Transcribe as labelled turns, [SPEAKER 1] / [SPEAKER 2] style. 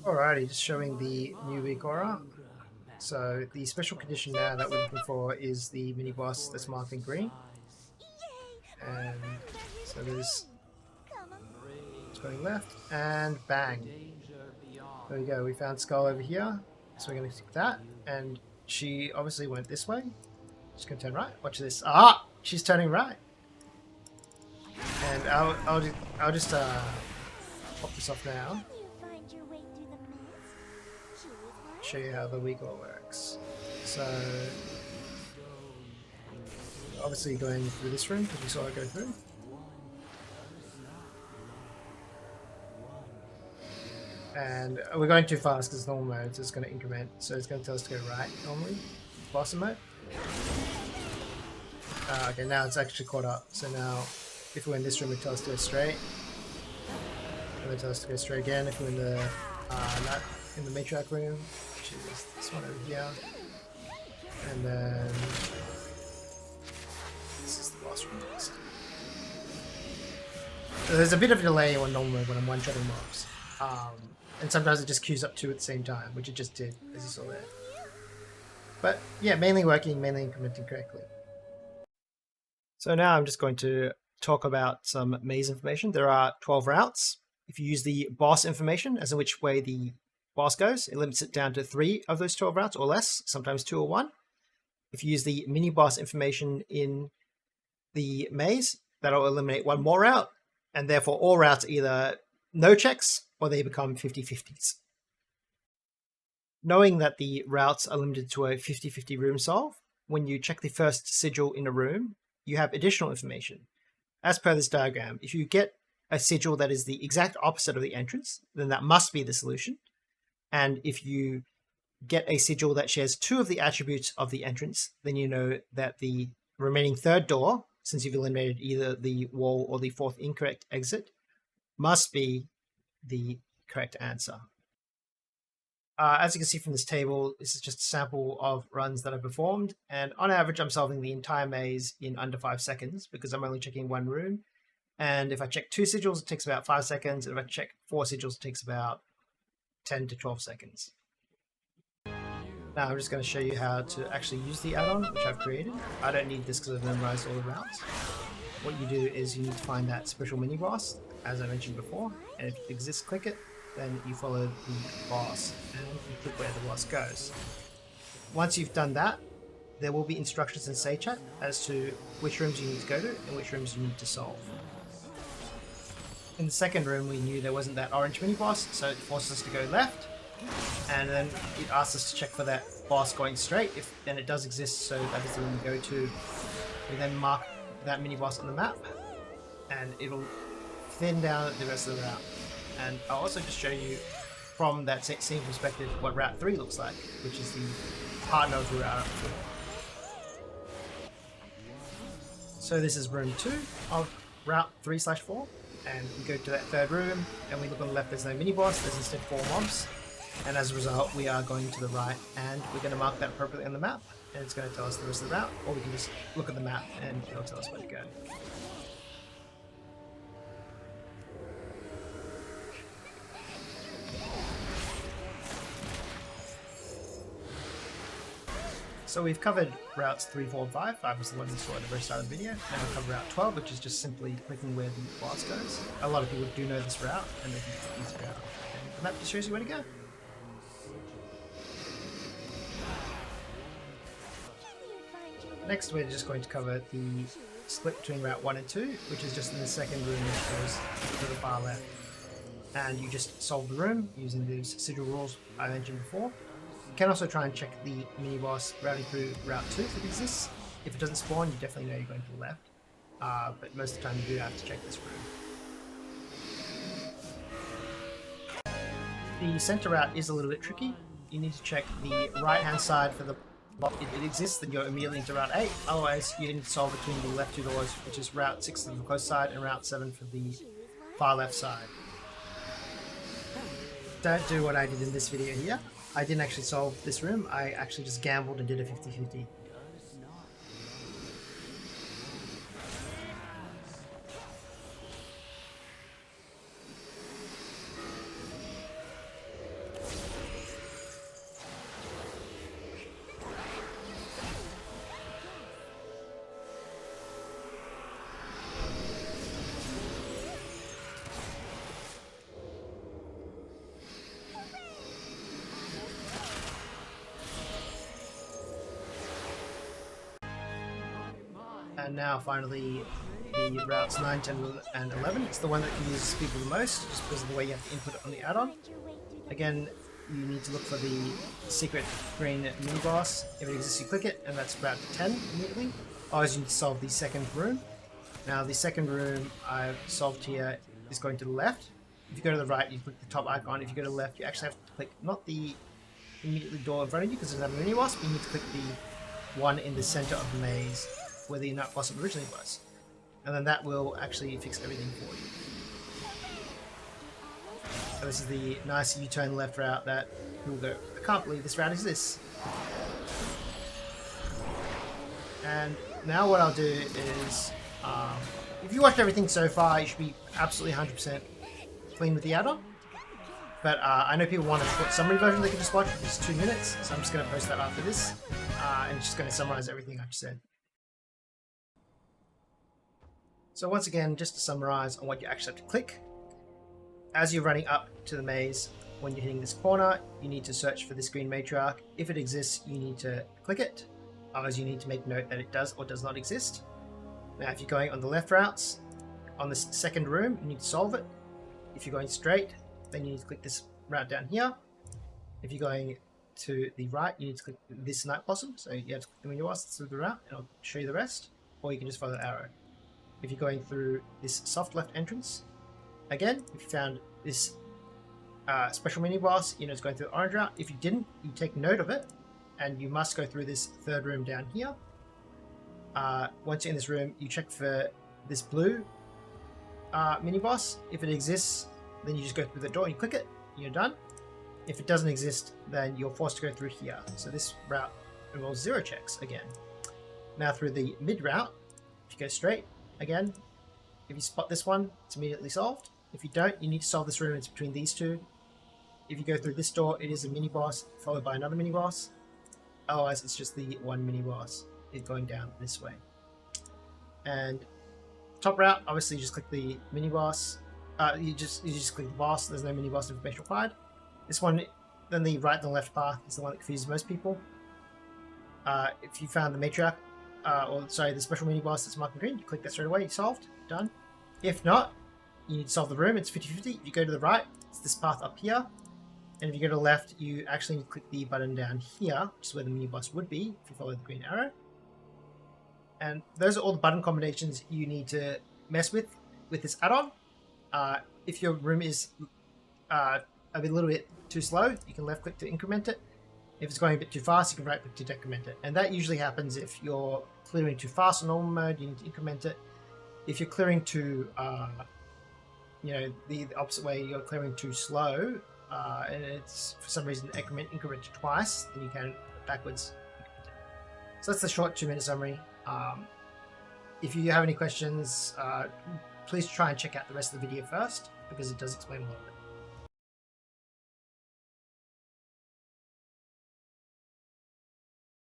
[SPEAKER 1] Alrighty, just showing the new Weakaura. So the special condition now that we're looking for is the mini boss that's marked in green. And so there's it's going left and bang. There we go, we found Skull over here. So we're gonna take that. And she obviously went this way. She's gonna turn right. Watch this. Ah! She's turning right. And I'll just pop this off now. Show you how the Weakaura works. So obviously going through this room because we saw it go through. And we're going too fast because normal mode, so it's going to increment. So it's going to tell us to go right normally, boss mode. Okay, now it's actually caught up. So now, if we're in this room, it tells us to go straight. And it tells us to go straight again. If we're in the matriarch room, which is this one over here, and then this is the boss room next. So there's a bit of a delay on normal mode when I'm one-shotting mobs. And sometimes it just queues up two at the same time, which it just did, as you saw there. But yeah, mainly working, mainly incrementing correctly. So now I'm just going to talk about some maze information. There are 12 routes. If you use the boss information, as in which way the boss goes, it limits it down to 3 of those 12 routes or less, sometimes 2 or 1. If you use the mini boss information in the maze, that'll eliminate 1 more route, and therefore all routes are either no checks or they become 50-50s. Knowing that the routes are limited to a 50-50 room solve, when you check the first sigil in a room, you have additional information. As per this diagram, if you get a sigil that is the exact opposite of the entrance, then that must be the solution. And if you get a sigil that shares 2 of the attributes of the entrance, then you know that the remaining third door, since you've eliminated either the wall or the 4th incorrect exit, must be the correct answer. As you can see from this table, this is just a sample of runs that I've performed, and on average I'm solving the entire maze in under 5 seconds because I'm only checking 1 room, and if I check 2 sigils it takes about 5 seconds, and if I check 4 sigils it takes about 10 to 12 seconds. Now I'm just going to show you how to actually use the add-on which I've created. I don't need this because I've memorized all the routes. What you do is you need to find that special mini boss, as I mentioned before, and if it exists, click it, then you follow the boss and you click where the boss goes. Once you've done that, there will be instructions in Say Chat as to which rooms you need to go to and which rooms you need to solve. In the second room, we knew there wasn't that orange mini boss, so it forces us to go left, and then it asks us to check for that boss going straight. If then it does exist, so that is the one we go to. We then mark that mini boss on the map, and it'll thin down the rest of the route. And I'll also just show you from that same perspective what Route 3 looks like, which is the partner of Route 4. So this is room 2 of Route 3/4, and we go to that third room, and we look on the left, there's no mini-boss, there's instead 4 mobs, and as a result we are going to the right, and we're going to mark that appropriately on the map, and it's going to tell us the rest of the route, or we can just look at the map and it'll tell us where to go. So we've covered routes 3, 4, and 5. 5 was the one we saw at the very start of the video. Now we'll cover route 12, which is just simply clicking where the boss goes. A lot of people do know this route, and they can use the route. And the map just shows you where to go. Next, we're just going to cover the split between route 1 and 2, which is just in the second room which goes to the far left. And you just solve the room using those sigil rules I mentioned before. You can also try and check the mini-boss routing through Route 2 if it exists. If it doesn't spawn, you definitely know you're going to the left. But most of the time you do have to check this room. The center route is a little bit tricky. You need to check the right-hand side for the block. If it exists, then you're immediately into Route 8. Otherwise, you need to solve between the left 2 doors, which is Route 6 for the close side and Route 7 for the far left side. Don't do what I did in this video here. I didn't actually solve this room, I actually just gambled and did a 50-50. And now finally the routes 9, 10, and 11. It's the one that confuses people the most, just because of the way you have to input it on the add-on. Again, you need to look for the secret green mini-boss. If it exists, you click it, and that's route 10 immediately. Otherwise, you need to solve the second room. Now, the second room I've solved here is going to the left. If you go to the right, you click the top icon. If you go to the left, you actually have to click not the immediately door in front of you, because there's a mini-boss, but you need to click the one in the center of the maze, where the nut boss originally was. And then that will actually fix everything for you. So this is the nice U-turn left route that people go, I can't believe this route exists. And now what I'll do is, if you watched everything so far, you should be absolutely 100% clean with the add-on. But I know people want a short summary version they can just watch, which is 2 minutes, so I'm just going to post that after this, and just going to summarize everything I've said. So once again, just to summarize on what you actually have to click. As you're running up to the maze, when you're hitting this corner, you need to search for this green matriarch. If it exists, you need to click it. Otherwise, you need to make note that it does or does not exist. Now, if you're going on the left routes, on this second room, you need to solve it. If you're going straight, then you need to click this route down here. If you're going to the right, you need to click this night blossom. So you have to click the menu boss through the route, and I'll show you the rest. Or you can just follow the arrow. If you're going through this soft left entrance, again, if you found this special mini boss, you know it's going through the orange route. If you didn't, you take note of it, and you must go through this third room down here. Once you're in this room, you check for this blue mini boss. If it exists, then you just go through the door and you click it, and you're done. If it doesn't exist, then you're forced to go through here. So this route involves 0 checks again. Now through the mid route, if you go straight, again, if you spot this one, it's immediately solved. If you don't, you need to solve this room. It's between these two. If you go through this door, it is a mini boss followed by another mini boss. Otherwise, it's just the one mini boss is going down this way. And top route, obviously, you just click the mini boss. You just click the boss. There's no mini boss information required. This one, then the right and the left path is the one that confuses most people. If you found the matriarch, the special mini boss that's marked in green, you click that straight away. Solved, done. If not, you need to solve the room. It's 50-50. If you go to the right, it's this path up here. And if you go to the left, you actually need to click the button down here, which is where the mini boss would be if you follow the green arrow. And those are all the button combinations you need to mess with this add-on. If your room is a little bit too slow, you can left click to increment it. If it's going a bit too fast, you can right click to decrement it. And that usually happens if you're clearing too fast on normal mode, you need to increment it. If you're clearing too, the opposite way, you're clearing too slow, and it's for some reason increment twice, then you can backwards increment it. So that's the short 2-minute summary. If you have any questions, please try and check out the rest of the video first, because it does explain a lot of it.